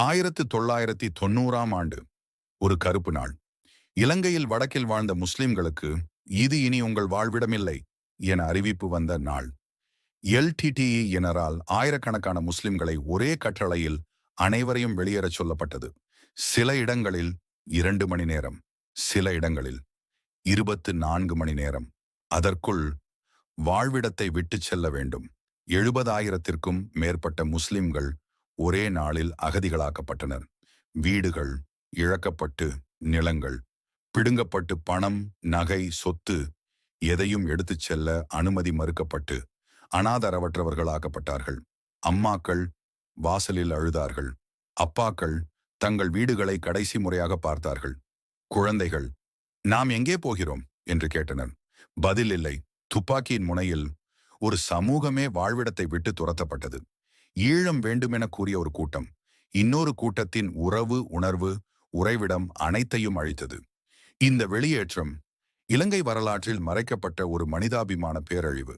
1990ஆம் ஆண்டு ஒரு கருப்பு நாள். இலங்கையில் வடக்கில் வாழ்ந்த முஸ்லிம்களுக்கு இது இனி உங்கள் வாழ்விடமில்லை என அறிவிப்பு வந்த நாள். எல்டிடிஇ எனரால் ஆயிரக்கணக்கான முஸ்லிம்களை ஒரே கட்டளையில் அனைவரையும் வெளியேறச் சொல்லப்பட்டது. சில இடங்களில் 2 மணி நேரம், சில இடங்களில் 24 மணி நேரம். அதற்குள் வாழ்விடத்தை விட்டுச் செல்ல வேண்டும். 70,000த்திற்கும் மேற்பட்ட முஸ்லிம்கள் ஒரே நாளில் அகதிகளாக்கப்பட்டனர். வீடுகள் இழக்கப்பட்டு, நிலங்கள் பிடுங்கப்பட்டு, பணம், நகை, சொத்து எதையும் எடுத்துச் செல்ல அனுமதி மறுக்கப்பட்டு அனாதரவற்றவர்களாக்கப்பட்டார்கள். அம்மாக்கள் வாசலில் அழுதார்கள். அப்பாக்கள் தங்கள் வீடுகளை கடைசி முறையாக பார்த்தார்கள். குழந்தைகள் நாம் எங்கே போகிறோம் என்று கேட்டனர். பதில் இல்லை. துப்பாக்கியின் முனையில் ஒரு சமூகமே வாழ்விடத்தை விட்டு துரத்தப்பட்டது. ஈழம் வேண்டுமென கூறிய ஒரு கூட்டம் இன்னொரு கூட்டத்தின் உறவு, உணர்வு, உறைவிடம் அனைத்தையும் அழித்தது. இந்த வெளியேற்றம் இலங்கை வரலாற்றில் மறைக்கப்பட்ட ஒரு மனிதாபிமான பேரழிவு.